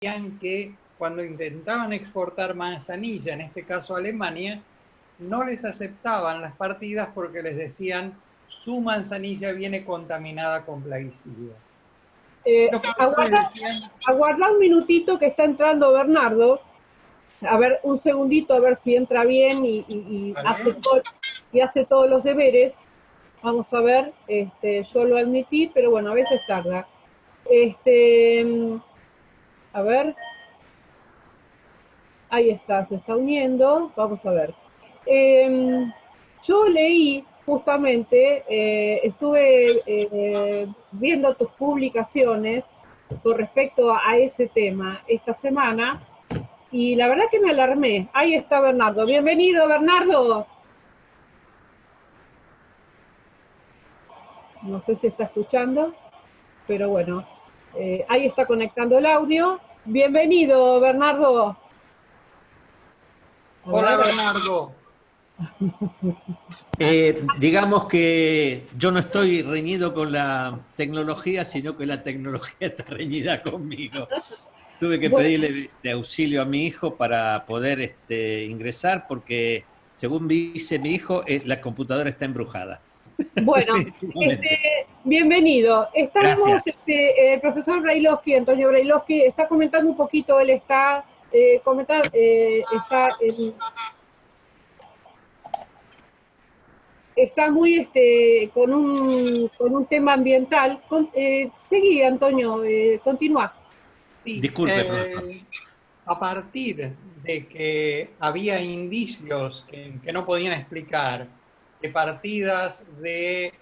que cuando intentaban exportar manzanilla, en este caso a Alemania, no les aceptaban las partidas porque les decían su manzanilla viene contaminada con plaguicidas. Aguarda un minutito que está entrando Bernardo. A ver, un segundito, a ver si entra bien y hace todos los deberes. Vamos a ver, yo lo admití, pero bueno, a veces tarda. A ver. Ahí está, se está uniendo. Vamos a ver. Yo leí justamente, estuve viendo tus publicaciones con respecto a ese tema esta semana y la verdad que me alarmé. Ahí está Bernardo. Bienvenido, Bernardo. No sé si está escuchando, pero bueno, ahí está conectando el audio. Bienvenido, Bernardo. Hola, Bernardo. Digamos que yo no estoy reñido con la tecnología, sino que la tecnología está reñida conmigo. Tuve que pedirle auxilio a mi hijo para poder ingresar porque, según dice mi hijo, la computadora está embrujada. Bueno, bienvenido. Estamos, el profesor Brailovsky, Antonio Brailovsky, está comentando un poquito, él está está muy con un tema ambiental. Seguí, Antonio, continúa. Sí, disculpe. A partir de que había indicios que no podían explicar que partidas de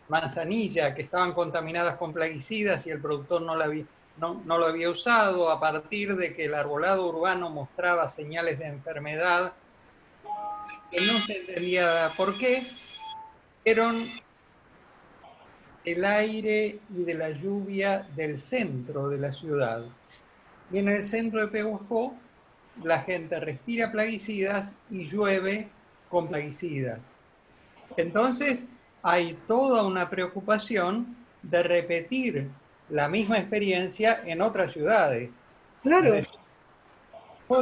manzanilla que estaban contaminadas con plaguicidas y el productor no lo había usado, a partir de que el arbolado urbano mostraba señales de enfermedad, que no se entendía por qué, eran el aire y de la lluvia del centro de la ciudad. Y en el centro de Pehuajó, la gente respira plaguicidas y llueve con plaguicidas. Entonces, hay toda una preocupación de repetir la misma experiencia en otras ciudades. Claro.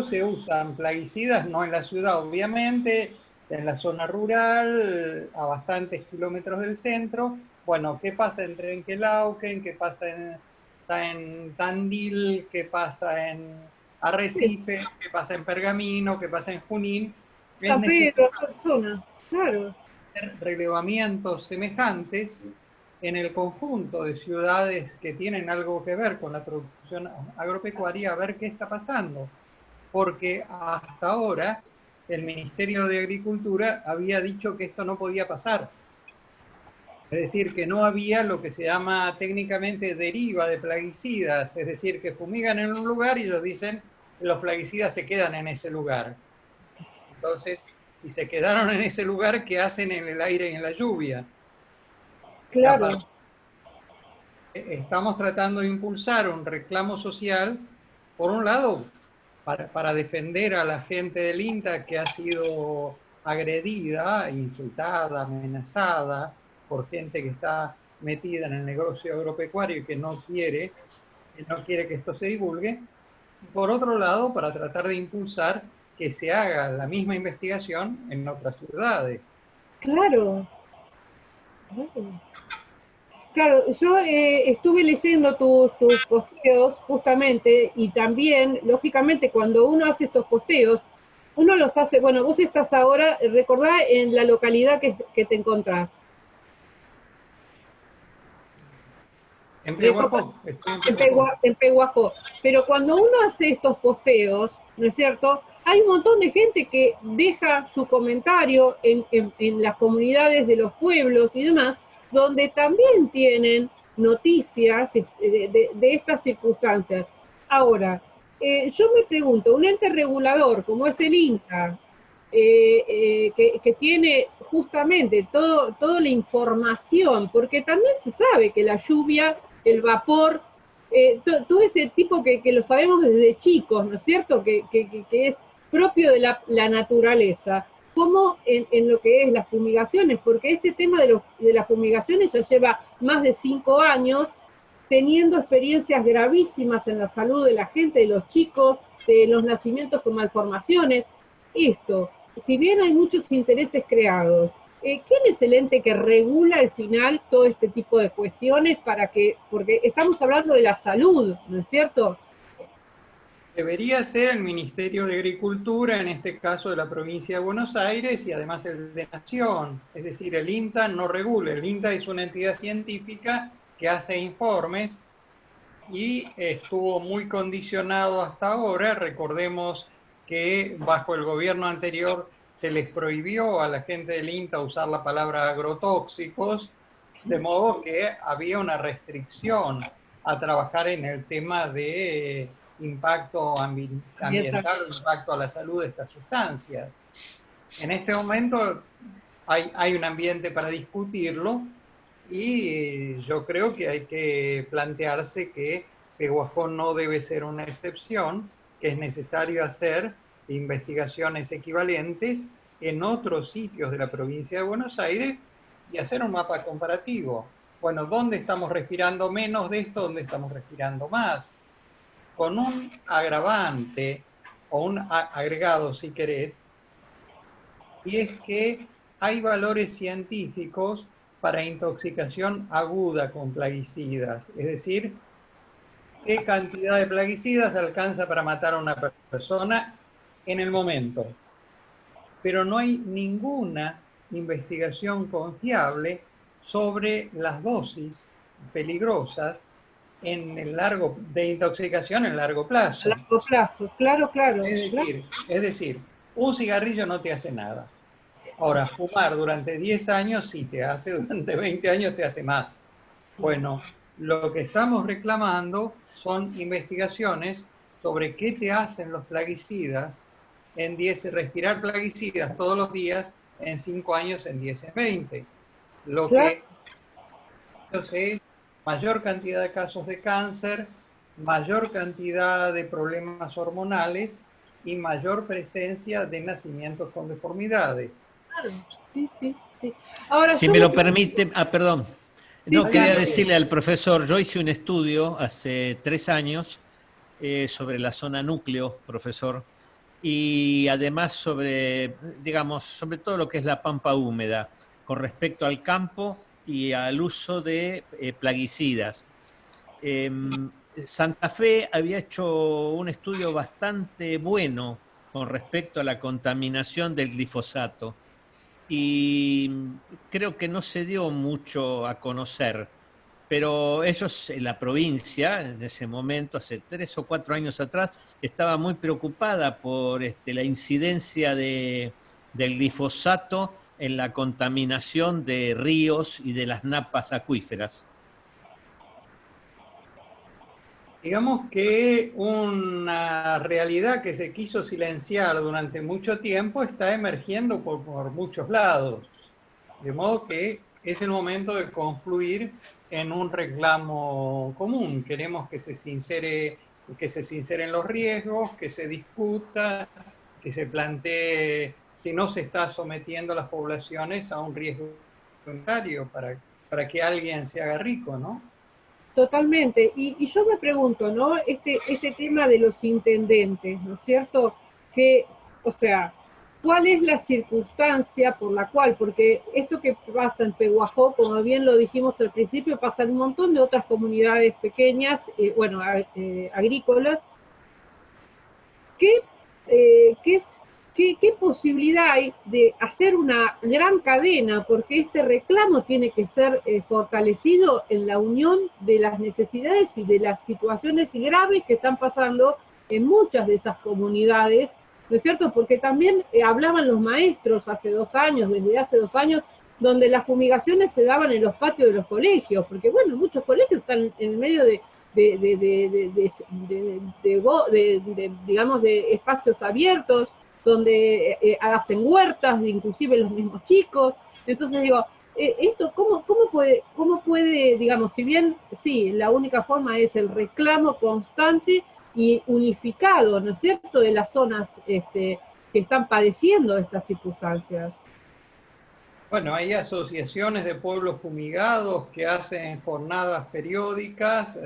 Se usan plaguicidas, no en la ciudad, obviamente, en la zona rural, a bastantes kilómetros del centro. Bueno, ¿qué pasa en Trenquelauquen? ¿Qué pasa en Tandil? ¿Qué pasa en Arrecife? ¿Qué pasa en Pergamino? ¿Qué pasa en Junín? San Pedro, zona, claro. Relevamientos semejantes en el conjunto de ciudades que tienen algo que ver con la producción agropecuaria, a ver qué está pasando. Porque hasta ahora el Ministerio de Agricultura había dicho que esto no podía pasar. Es decir, que no había lo que se llama técnicamente deriva de plaguicidas, es decir, que fumigan en un lugar y ellos dicen que los plaguicidas se quedan en ese lugar. Entonces, si se quedaron en ese lugar, ¿qué hacen en el aire y en la lluvia? Claro. Estamos tratando de impulsar un reclamo social, por un lado, para defender a la gente del INTA que ha sido agredida, insultada, amenazada por gente que está metida en el negocio agropecuario y que no quiere que esto se divulgue. Y por otro lado, para tratar de impulsar que se haga la misma investigación en otras ciudades. Claro. Claro, yo estuve leyendo tus posteos justamente y también, lógicamente, cuando uno hace estos posteos, uno los hace, bueno, vos estás ahora, recordá en la localidad que te encontrás. En Pehuajó. En Pehuajó. Pero cuando uno hace estos posteos, ¿no es cierto? Hay un montón de gente que deja su comentario en las comunidades de los pueblos y demás, donde también tienen noticias de estas circunstancias. Ahora, yo me pregunto, un ente regulador como es el INTA, que tiene justamente toda la información, porque también se sabe que la lluvia, el vapor, todo ese tipo que lo sabemos desde chicos, ¿no es cierto?, que es propio de la naturaleza, como en lo que es las fumigaciones, porque este tema de las fumigaciones ya lleva más de 5 años teniendo experiencias gravísimas en la salud de la gente, de los chicos, de los nacimientos con malformaciones. Esto, si bien hay muchos intereses creados, ¿quién es el ente que regula al final todo este tipo de cuestiones porque estamos hablando de la salud, ¿no es cierto? Debería ser el Ministerio de Agricultura, en este caso de la provincia de Buenos Aires, y además el de Nación. Es decir, el INTA no regula, el INTA es una entidad científica que hace informes y estuvo muy condicionado hasta ahora. Recordemos que bajo el gobierno anterior se les prohibió a la gente del INTA usar la palabra agrotóxicos, de modo que había una restricción a trabajar en el tema de impacto ambiental, impacto a la salud de estas sustancias. En este momento hay un ambiente para discutirlo y yo creo que hay que plantearse que Pehuajó no debe ser una excepción, que es necesario hacer investigaciones equivalentes en otros sitios de la provincia de Buenos Aires y hacer un mapa comparativo. Bueno, ¿dónde estamos respirando menos de esto? ¿Dónde estamos respirando más? Con un agravante o un agregado, si querés, y es que hay valores científicos para intoxicación aguda con plaguicidas, es decir, qué cantidad de plaguicidas alcanza para matar a una persona en el momento. Pero no hay ninguna investigación confiable sobre las dosis peligrosas de intoxicación en largo plazo. A largo plazo, claro, claro. Es decir, un cigarrillo no te hace nada. Ahora, fumar durante 10 años sí te hace, durante 20 años te hace más. Bueno, lo que estamos reclamando son investigaciones sobre qué te hacen los plaguicidas respirar plaguicidas todos los días en 5 años, en 10, en 20. Lo que es mayor cantidad de casos de cáncer, mayor cantidad de problemas hormonales y mayor presencia de nacimientos con deformidades. Claro, sí, sí, sí. Ahora, si me lo permite, perdón. No, sí, quería decirle al profesor, yo hice un estudio hace 3 años sobre la zona núcleo, profesor, y además sobre, digamos, sobre todo lo que es la pampa húmeda, con respecto al campo y al uso de plaguicidas. Santa Fe había hecho un estudio bastante bueno con respecto a la contaminación del glifosato y creo que no se dio mucho a conocer, pero ellos en la provincia, en ese momento, hace 3 o 4 años atrás, estaba muy preocupada por la incidencia del glifosato en la contaminación de ríos y de las napas acuíferas. Digamos que una realidad que se quiso silenciar durante mucho tiempo está emergiendo por muchos lados. De modo que es el momento de confluir en un reclamo común. Queremos que se sinceren los riesgos, que se discuta, que se plantee si no se está sometiendo a las poblaciones a un riesgo sanitario para que alguien se haga rico, ¿no? Totalmente. Y yo me pregunto, ¿no? Este tema de los intendentes, ¿no es cierto? O sea, ¿cuál es la circunstancia por la cual? Porque esto que pasa en Pehuajó, como bien lo dijimos al principio, pasa en un montón de otras comunidades pequeñas, agrícolas. ¿Qué posibilidad hay de hacer una gran cadena? Porque este reclamo tiene que ser fortalecido en la unión de las necesidades y de las situaciones graves que están pasando en muchas de esas comunidades, ¿no es cierto? Porque también hablaban los maestros desde hace 2 años, donde las fumigaciones se daban en los patios de los colegios, porque bueno, muchos colegios están en el medio digamos, de espacios abiertos, donde hacen huertas, inclusive los mismos chicos. Entonces digo, esto ¿cómo puede, digamos, si bien sí, la única forma es el reclamo constante y unificado, ¿no es cierto?, de las zonas que están padeciendo estas circunstancias. Bueno, hay asociaciones de pueblos fumigados que hacen jornadas periódicas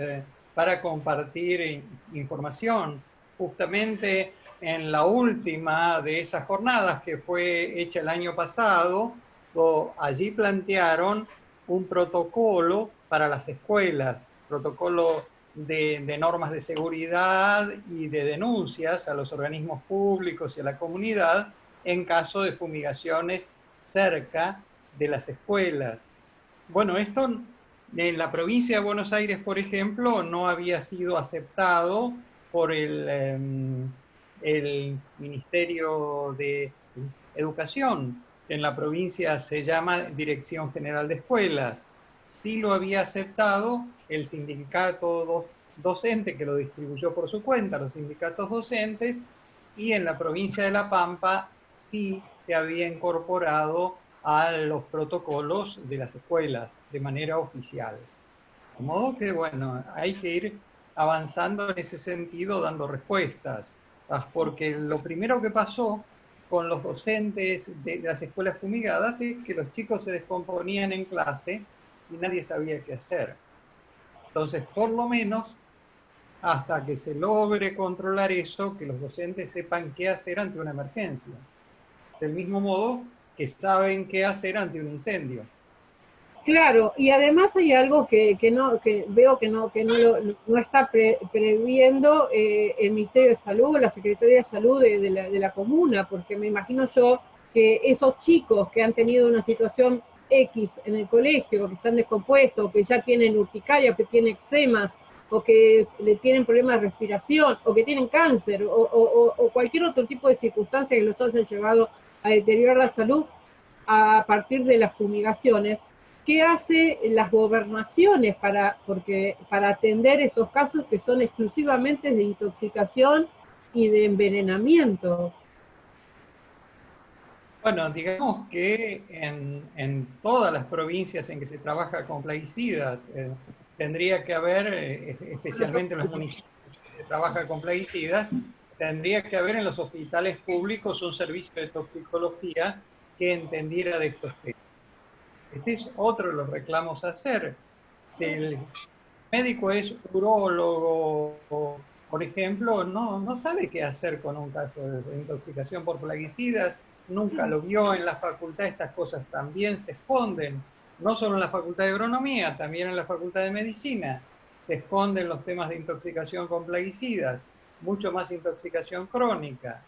para compartir información. Justamente en la última de esas jornadas, que fue hecha el año pasado, allí plantearon un protocolo para las escuelas, protocolo de normas de seguridad y de denuncias a los organismos públicos y a la comunidad en caso de fumigaciones cerca de las escuelas. Bueno, esto en la provincia de Buenos Aires, por ejemplo, no había sido aceptado por el Ministerio de Educación. En la provincia se llama Dirección General de Escuelas. Sí lo había aceptado el sindicato docente, que lo distribuyó por su cuenta, los sindicatos docentes, y en la provincia de La Pampa sí se había incorporado a los protocolos de las escuelas de manera oficial. De modo que, bueno, hay que ir avanzando en ese sentido, dando respuestas, porque lo primero que pasó con los docentes de las escuelas fumigadas es que los chicos se descomponían en clase y nadie sabía qué hacer. Entonces, por lo menos, hasta que se logre controlar eso, que los docentes sepan qué hacer ante una emergencia. Del mismo modo que saben qué hacer ante un incendio. Claro, y además hay algo que veo no está previendo el Ministerio de Salud, la Secretaría de Salud de la comuna, porque me imagino yo que esos chicos que han tenido una situación X en el colegio, que se han descompuesto, o que ya tienen urticaria, o que tienen eczemas, o que le tienen problemas de respiración, o que tienen cáncer, o cualquier otro tipo de circunstancia que los hayan llevado a deteriorar la salud a partir de las fumigaciones. ¿Qué hace las gobernaciones para atender esos casos que son exclusivamente de intoxicación y de envenenamiento? Bueno, digamos que en todas las provincias en que se trabaja con plaguicidas, tendría que haber, especialmente en los municipios que se trabaja con plaguicidas, tendría que haber en los hospitales públicos un servicio de toxicología que entendiera de estos temas. Este es otro de los reclamos a hacer. Si el médico es urólogo, por ejemplo, no sabe qué hacer con un caso de intoxicación por plaguicidas, nunca lo vio en la facultad, estas cosas también se esconden, no solo en la facultad de agronomía, también en la facultad de medicina, se esconden los temas de intoxicación con plaguicidas, mucho más intoxicación crónica.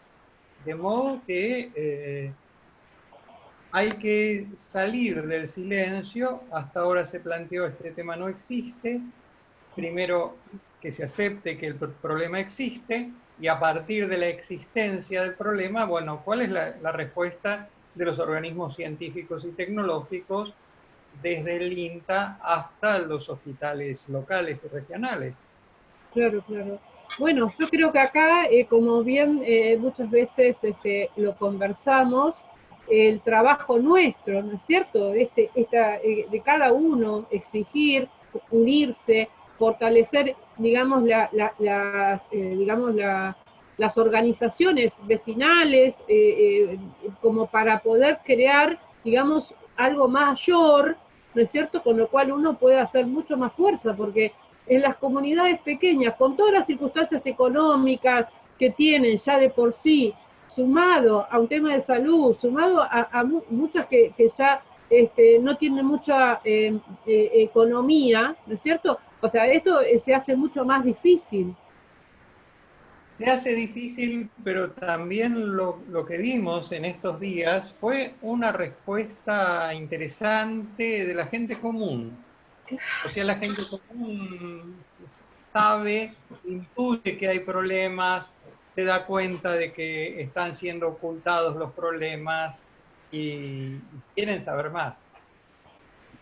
De modo que hay que salir del silencio. Hasta ahora se planteó este tema no existe. Primero, que se acepte que el problema existe, y a partir de la existencia del problema, bueno, ¿cuál es la respuesta de los organismos científicos y tecnológicos, desde el INTA hasta los hospitales locales y regionales? Claro, claro. Bueno, yo creo que acá, como bien muchas veces lo conversamos, el trabajo nuestro, ¿no es cierto? De cada uno, exigir, unirse, fortalecer, digamos, las organizaciones vecinales, como para poder crear, digamos, algo mayor, ¿no es cierto? Con lo cual uno puede hacer mucho más fuerza, porque en las comunidades pequeñas, con todas las circunstancias económicas que tienen ya de por sí, sumado a un tema de salud, sumado a muchas que ya no tienen mucha economía, ¿no es cierto? O sea, esto se hace mucho más difícil. Se hace difícil, pero también lo que vimos en estos días fue una respuesta interesante de la gente común. O sea, la gente común sabe, intuye que hay problemas, se da cuenta de que están siendo ocultados los problemas y quieren saber más.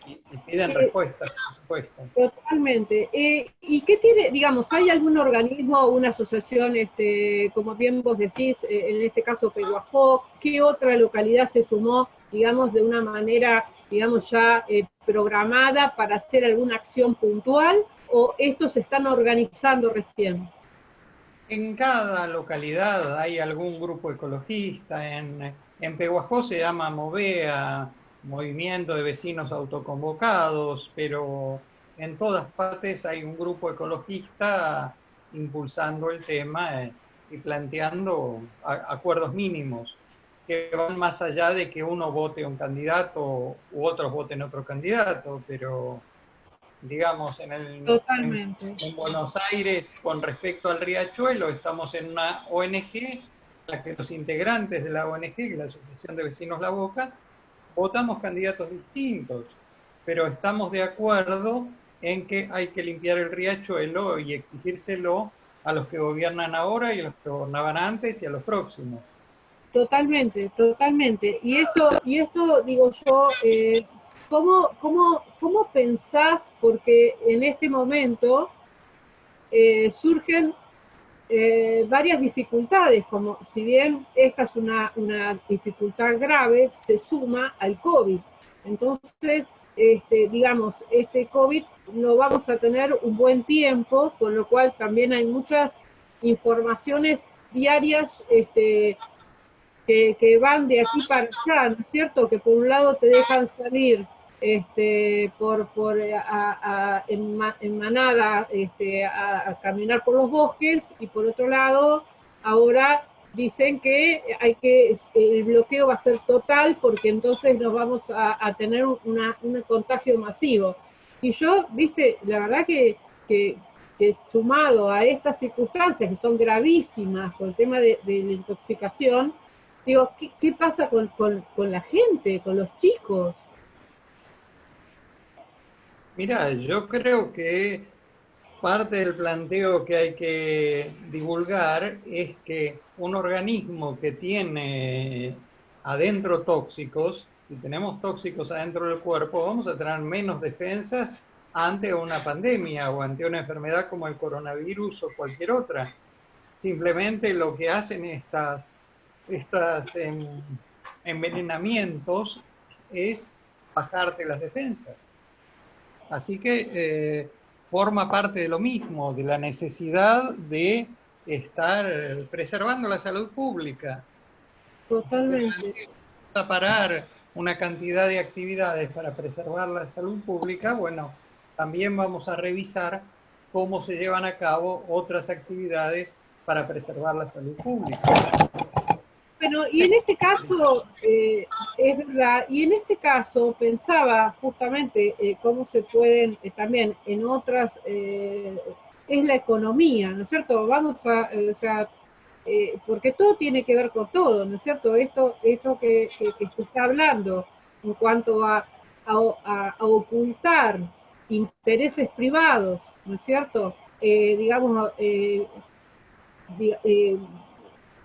Y piden respuestas, por supuesto. Totalmente. ¿Y qué tiene, digamos, hay algún organismo o una asociación, como bien vos decís, en este caso Peguajó, qué otra localidad se sumó, digamos, de una manera, digamos, ya programada para hacer alguna acción puntual, o estos se están organizando recién? En cada localidad hay algún grupo ecologista. En Pehuajó se llama Movea, movimiento de vecinos autoconvocados, pero en todas partes hay un grupo ecologista impulsando el tema y planteando acuerdos mínimos que van más allá de que uno vote un candidato u otros voten otro candidato, pero digamos, Totalmente. en Buenos Aires, con respecto al riachuelo, estamos en una ONG, en la que los integrantes de la ONG, que es la Asociación de Vecinos La Boca, votamos candidatos distintos, pero estamos de acuerdo en que hay que limpiar el riachuelo y exigírselo a los que gobiernan ahora y a los que gobernaban antes y a los próximos. Totalmente, totalmente. Y esto digo yo, ¿cómo pensás? Porque en este momento surgen varias dificultades, como si bien esta es una dificultad grave, se suma al COVID. Entonces, digamos, este COVID lo vamos a tener un buen tiempo, con lo cual también hay muchas informaciones diarias que van de aquí para allá, ¿no es cierto? Que por un lado te dejan salir en manada a caminar por los bosques, y por otro lado ahora dicen que el bloqueo va a ser total porque entonces nos vamos a tener un contagio masivo. Y yo, viste, la verdad que sumado a estas circunstancias que son gravísimas por el tema de la intoxicación, digo, ¿qué pasa con la gente, con los chicos? Mira, yo creo que parte del planteo que hay que divulgar es que un organismo que tiene adentro tóxicos, si tenemos tóxicos adentro del cuerpo, vamos a tener menos defensas ante una pandemia o ante una enfermedad como el coronavirus o cualquier otra. Simplemente lo que hacen estas envenenamientos es bajarte las defensas. Así que forma parte de lo mismo, de la necesidad de estar preservando la salud pública. Si se Totalmente. plantea parar una cantidad de actividades para preservar la salud pública, bueno, también vamos a revisar cómo se llevan a cabo otras actividades para preservar la salud pública. Bueno, y en este caso, es verdad, y en este caso pensaba justamente cómo se pueden también en otras, es la economía, ¿no es cierto? O sea, porque todo tiene que ver con todo, ¿no es cierto? Esto que se está hablando en cuanto a ocultar intereses privados, ¿no es cierto? Digamos, eh,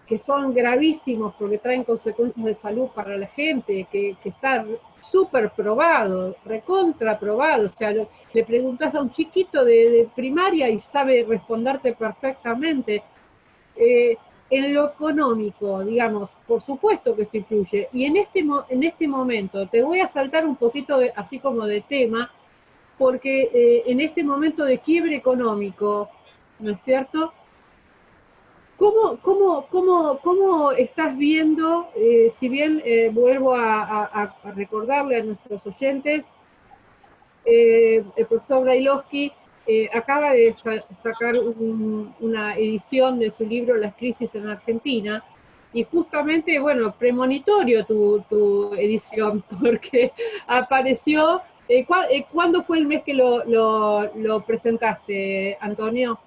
que son gravísimos porque traen consecuencias de salud para la gente, que está súper probado, recontra probado. O sea, le preguntas a un chiquito de primaria y sabe responderte perfectamente. Eh, en lo económico, digamos, por supuesto que esto influye. Y en este momento, te voy a saltar un poquito así como de tema, porque en este momento de quiebre económico, ¿no es cierto? ¿Cómo estás viendo, si bien vuelvo a recordarle a nuestros oyentes, el profesor Brailovsky acaba de sacar una edición de su libro Las crisis en Argentina, y justamente, bueno, premonitorio tu edición, porque apareció, ¿cuándo fue el mes que lo presentaste, Antonio?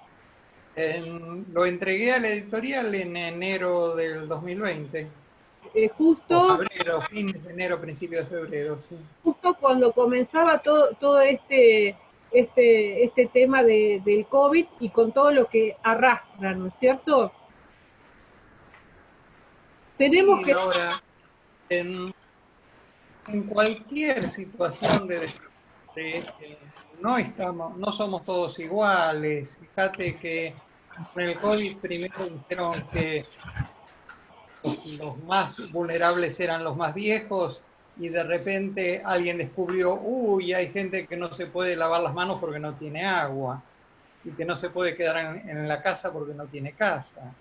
Lo entregué a la editorial en enero del 2020, o Justo febrero, fines de enero, principios de febrero, sí. justo cuando comenzaba todo este tema del COVID y con todo lo que arrastra, ¿no es cierto? Tenemos Sí, que, ahora, en cualquier situación de desastre, no somos todos iguales. Fíjate que con el COVID primero dijeron que los más vulnerables eran los más viejos y de repente alguien descubrió, uy, hay gente que no se puede lavar las manos porque no tiene agua y que no se puede quedar en la casa porque no tiene casa.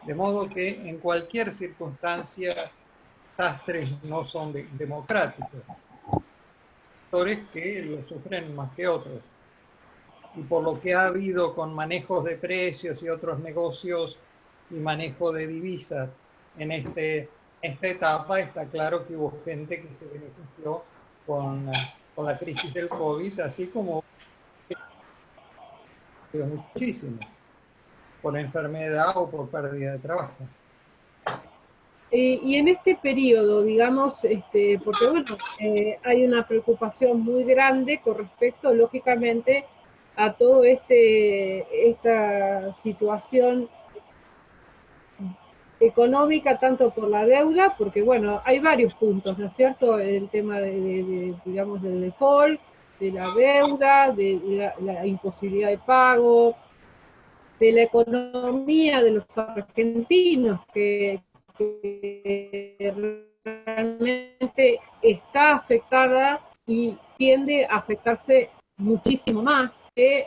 De modo que en cualquier circunstancia desastres no son democráticos, sectores que lo sufren más que otros. Y por lo que ha habido con manejos de precios y otros negocios y manejo de divisas en esta etapa, está claro que hubo gente que se benefició con la crisis del COVID, así como muchísimo, por enfermedad o por pérdida de trabajo. Y en este periodo, digamos, porque bueno, hay una preocupación muy grande con respecto, lógicamente, a todo esta situación económica, tanto por la deuda, porque bueno, hay varios puntos, ¿no es cierto? El tema digamos, del default, de la deuda, de la imposibilidad de pago, de la economía de los argentinos, que realmente está afectada y tiende a afectarse muchísimo más que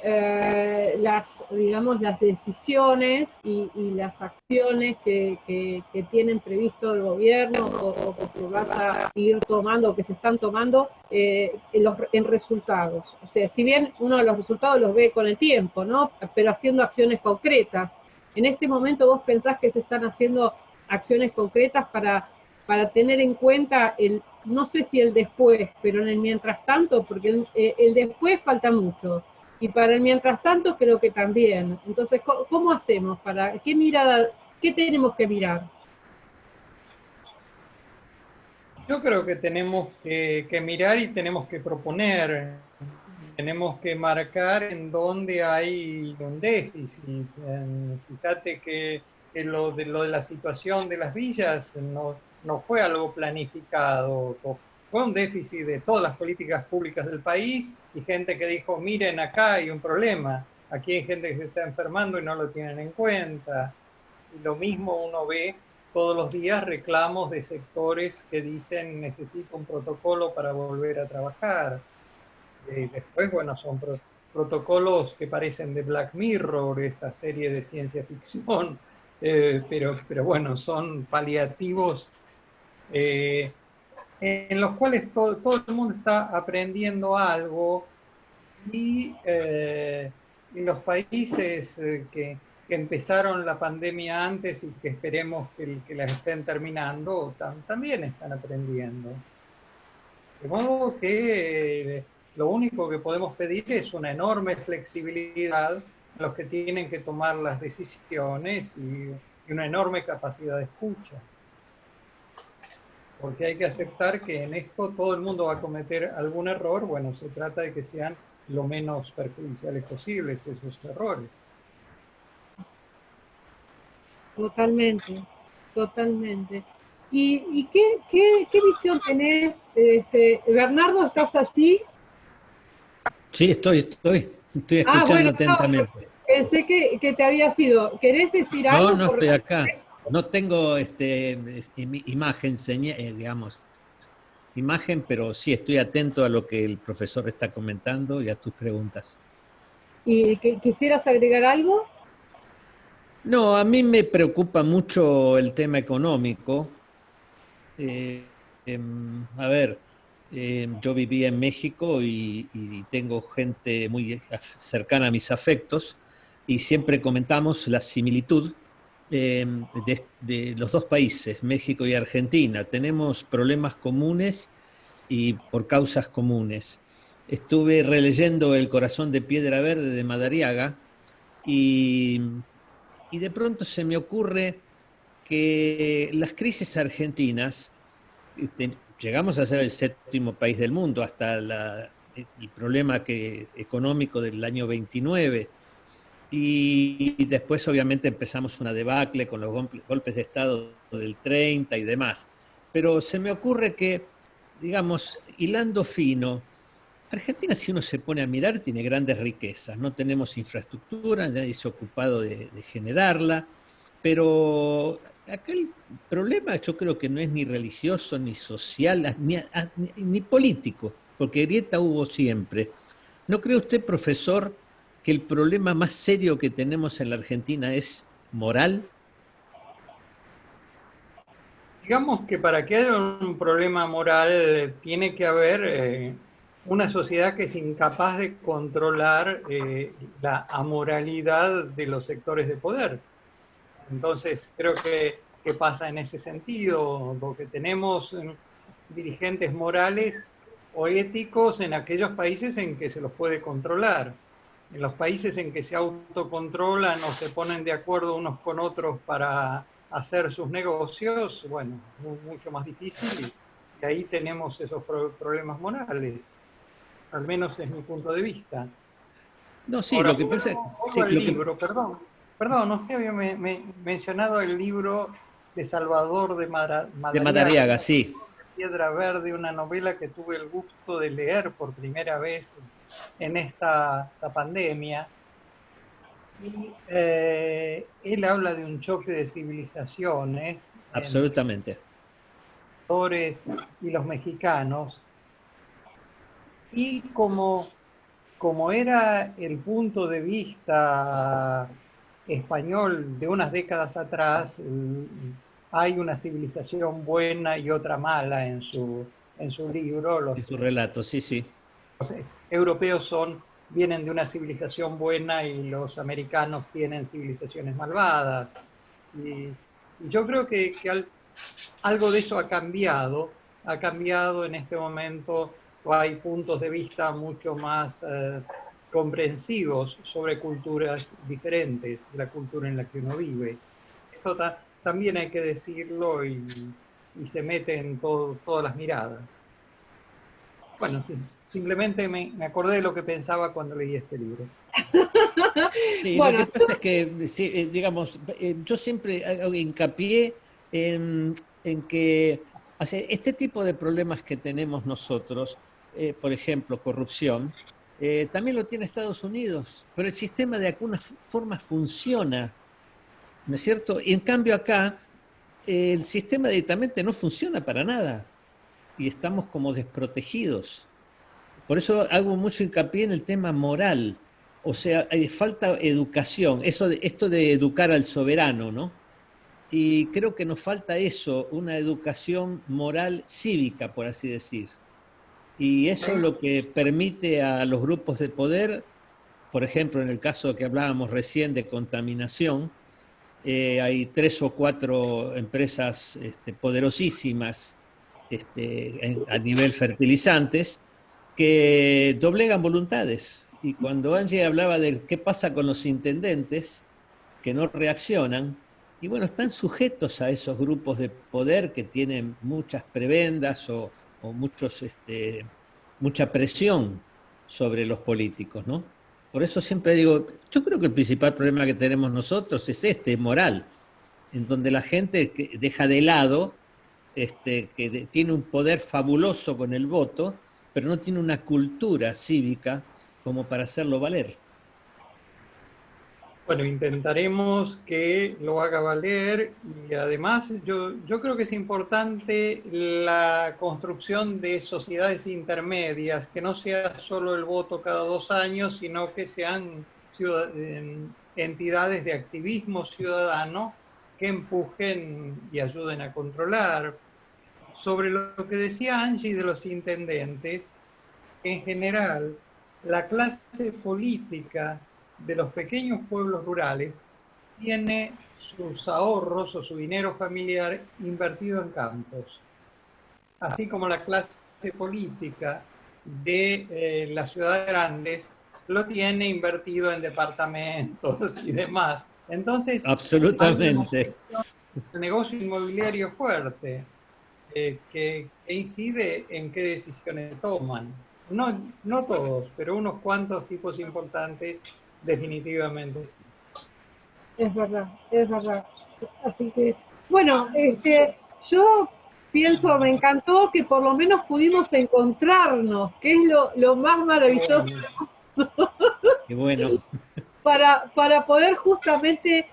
digamos, las decisiones y las acciones que tienen previsto el gobierno o que se van a ir tomando, que se están tomando en resultados. O sea, si bien uno de los resultados los ve con el tiempo, ¿no? Pero haciendo acciones concretas. En este momento vos pensás que se están haciendo acciones concretas para tener en cuenta no sé si el después, pero en el mientras tanto, porque el después falta mucho. Y para el mientras tanto creo que también. Entonces, ¿cómo hacemos? ¿Qué tenemos que mirar? Yo creo que tenemos que mirar y tenemos que proponer, tenemos que marcar en dónde hay un déficit. Fíjate que lo de la situación de las villas no fue algo planificado, fue un déficit de todas las políticas públicas del país y gente que dijo, miren, acá hay un problema, aquí hay gente que se está enfermando y no lo tienen en cuenta. Y lo mismo uno ve todos los días reclamos de sectores que dicen necesito un protocolo para volver a trabajar. Después, bueno, son protocolos que parecen de Black Mirror, esta serie de ciencia ficción, pero bueno, son paliativos en los cuales todo el mundo está aprendiendo algo y los países que empezaron la pandemia antes y que esperemos que las estén terminando, también están aprendiendo. De modo que lo único que podemos pedir es una enorme flexibilidad a los que tienen que tomar las decisiones y una enorme capacidad de escucha. Porque hay que aceptar que en esto todo el mundo va a cometer algún error. Bueno, se trata de que sean lo menos perjudiciales posibles esos errores. Totalmente, totalmente. ¿Y qué visión tenés? Bernardo, ¿estás allí? Sí, estoy Ah, escuchando bueno, no, atentamente. pensé que te había sido. ¿Querés decir No, algo? no estoy acá. No tengo imagen, digamos, imagen, pero sí estoy atento a lo que el profesor está comentando y a tus preguntas. ¿Y quisieras agregar algo? No, a mí me preocupa mucho el tema económico. A ver, yo vivía en México y tengo gente muy cercana a mis afectos y siempre comentamos la similitud de los dos países, México y Argentina. Tenemos problemas comunes y por causas comunes. Estuve releyendo El corazón de piedra verde de Madariaga y, y de pronto se me ocurre que las crisis argentinas, llegamos a ser el séptimo país del mundo hasta el problema económico del año 29 y después obviamente empezamos una debacle con los golpes de Estado del 30 y demás. Pero se me ocurre que, digamos, hilando fino, Argentina, si uno se pone a mirar, tiene grandes riquezas. No tenemos infraestructura, nadie se ha ocupado de generarla, pero acá el problema yo creo que no es ni religioso, ni social, ni político, porque grieta hubo siempre. ¿No cree usted, profesor, que el problema más serio que tenemos en la Argentina es moral? Digamos que para que haya un problema moral tiene que haber una sociedad que es incapaz de controlar la amoralidad de los sectores de poder. Entonces creo que pasa en ese sentido, porque tenemos dirigentes morales o éticos en aquellos países en que se los puede controlar. En los países en que se autocontrolan o se ponen de acuerdo unos con otros para hacer sus negocios, bueno, mucho más difícil, y ahí tenemos esos problemas morales, al menos es mi punto de vista. No, sí, Ahora, lo que pasa, vuelvo sí, al libro, perdón, usted había mencionado el libro de Salvador de de Madariaga, Madariaga, sí. Piedra Verde, una novela que tuve el gusto de leer por primera vez en esta pandemia. Y él habla de un choque de civilizaciones entre Absolutamente. los Flores y los mexicanos. Y como era el punto de vista español de unas décadas atrás, hay una civilización buena y otra mala en su libro. En su relato, sí, sí. Los europeos vienen de una civilización buena y los americanos tienen civilizaciones malvadas. Y yo creo que algo de eso ha cambiado en este momento, hay puntos de vista mucho más comprensivos sobre culturas diferentes, la cultura en la que uno vive. Esto también hay que decirlo y se mete en todas las miradas. Bueno, sí, simplemente me acordé de lo que pensaba cuando leí este libro. Sí, lo que Bueno, pasa es que, sí, digamos, yo siempre hago hincapié en que este tipo de problemas que tenemos nosotros, por ejemplo, corrupción, también lo tiene Estados Unidos, pero el sistema de alguna forma funciona, ¿no es cierto? Y en cambio acá, el sistema directamente no funciona para nada y estamos como desprotegidos. Por eso hago mucho hincapié en el tema moral. O sea, falta educación, esto de educar al soberano, ¿no? Y creo que nos falta eso, una educación moral cívica, por así decir. Y eso es lo que permite a los grupos de poder, por ejemplo, en el caso que hablábamos recién de contaminación, hay 3 o 4 empresas poderosísimas a nivel fertilizantes que doblegan voluntades. Y cuando Angie hablaba de qué pasa con los intendentes que no reaccionan, y bueno, están sujetos a esos grupos de poder que tienen muchas prebendas o mucha presión sobre los políticos, ¿no? Por eso siempre digo, yo creo que el principal problema que tenemos nosotros es moral, en donde la gente deja de lado que tiene un poder fabuloso con el voto, pero no tiene una cultura cívica como para hacerlo valer. Bueno, intentaremos que lo haga valer y además yo creo que es importante la construcción de sociedades intermedias, que no sea solo el voto cada 2 años, sino que sean entidades de activismo ciudadano que empujen y ayuden a controlar. Sobre lo que decía Angie de los intendentes, en general, la clase política de los pequeños pueblos rurales tiene sus ahorros o su dinero familiar invertido en campos, así como la clase política de las ciudades grandes lo tiene invertido en departamentos y demás. Entonces, hay una Absolutamente. sección del negocio inmobiliario fuerte que incide en qué decisiones toman. No todos, pero unos cuantos tipos importantes definitivamente. es verdad, es verdad. Así que, bueno, yo pienso, me encantó que por lo menos pudimos encontrarnos, que es lo más maravilloso Y bueno, para poder justamente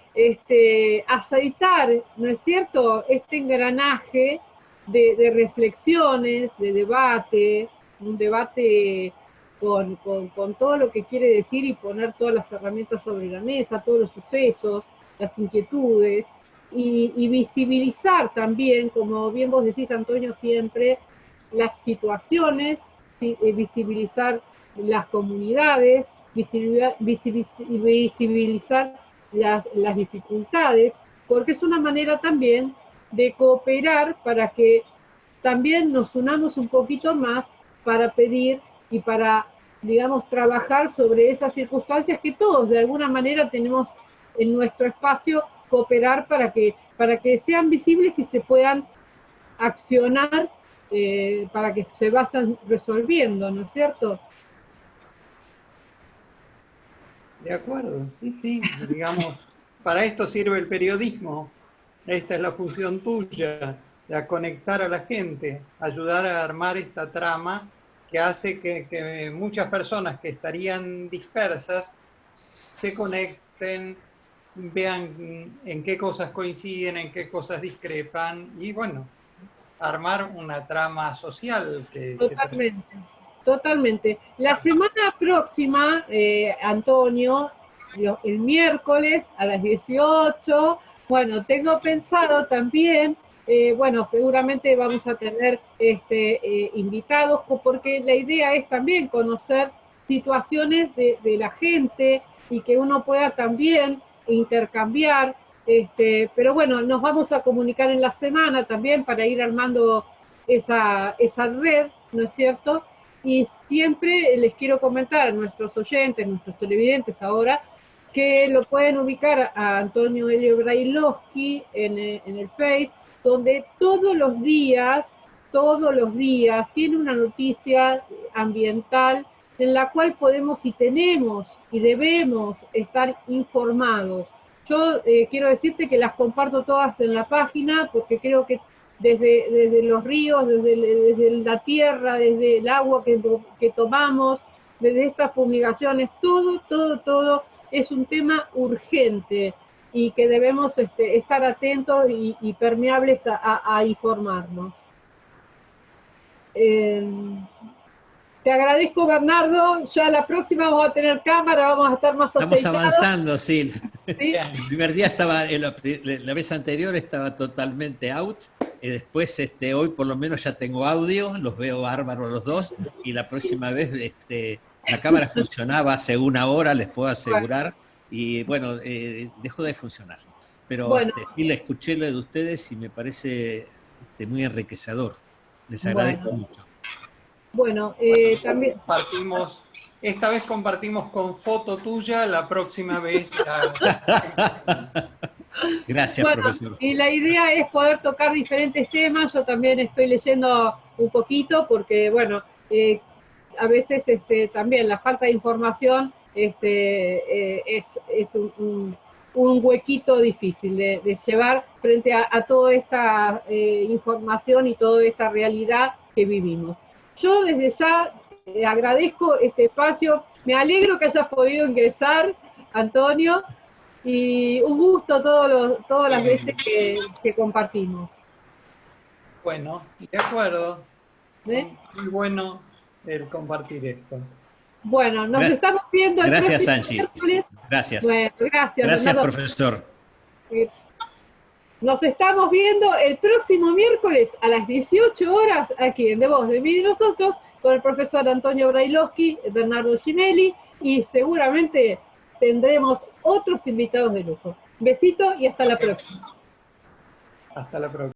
aceitar, ¿no es cierto?, este engranaje de reflexiones, de debate, un debate con todo lo que quiere decir y poner todas las herramientas sobre la mesa, todos los sucesos, las inquietudes. y visibilizar también, como bien vos decís, Antonio, siempre, las situaciones, visibilizar las comunidades, visibilizar las dificultades, porque es una manera también de cooperar para que también nos unamos un poquito más para pedir y para, digamos, trabajar sobre esas circunstancias que todos de alguna manera tenemos en nuestro espacio, cooperar para que sean visibles y se puedan accionar para que se vayan resolviendo, ¿no es cierto? De acuerdo, sí, sí, digamos, para esto sirve el periodismo. Esta es la función tuya, de conectar a la gente, ayudar a armar esta trama que hace que muchas personas que estarían dispersas se conecten, vean en qué cosas coinciden, en qué cosas discrepan y bueno, armar una trama social Totalmente, totalmente. La semana próxima, Antonio, el miércoles a las 18, bueno, tengo pensado también, bueno, seguramente vamos a tener invitados, porque la idea es también conocer situaciones de la gente y que uno pueda también intercambiar, pero bueno, nos vamos a comunicar en la semana también para ir armando esa red, ¿no es cierto? Y siempre les quiero comentar a nuestros oyentes, nuestros televidentes ahora, que lo pueden ubicar a Antonio Helio Brailovsky en el Face, donde todos los días tiene una noticia ambiental en la cual podemos y tenemos y debemos estar informados. Yo quiero decirte que las comparto todas en la página porque creo que desde los ríos, desde la tierra, desde el agua que tomamos, desde estas fumigaciones, todo es un tema urgente y que debemos estar atentos y permeables a informarnos. Te agradezco, Bernardo. Ya la próxima vamos a tener cámara, vamos a estar más aceitados. Estamos avanzando, sí. ¿Sí? El primer día estaba, la vez anterior estaba totalmente out. Y después, hoy por lo menos ya tengo audio, los veo bárbaros los dos. Y la próxima vez, la cámara funcionaba hace una hora, les puedo asegurar. Y bueno, dejó de funcionar. Pero bueno, sí la escuché lo de ustedes y me parece muy enriquecedor. Les agradezco mucho. Bueno, también compartimos, esta vez compartimos con foto tuya, la próxima vez Gracias, bueno, profesor. y la idea es poder tocar diferentes temas. Yo también estoy leyendo un poquito porque, bueno, a veces también la falta de información es un huequito difícil de llevar frente a toda esta información y toda esta realidad que vivimos. Yo desde ya agradezco este espacio, me alegro que hayas podido ingresar, Antonio, y un gusto todas las veces que compartimos. Bueno, de acuerdo. ¿Eh? Muy bueno el compartir esto. Bueno, nos estamos viendo el próximo Angie. Miércoles. Gracias. Bueno, gracias. Gracias, Leonardo. profesor. Nos estamos viendo el próximo miércoles a las 18 horas aquí en De Voz de Mí y Nosotros con el profesor Antonio Brailovsky, Bernardo Ginelli y seguramente tendremos otros invitados de lujo. Besito y hasta la próxima. Hasta la próxima.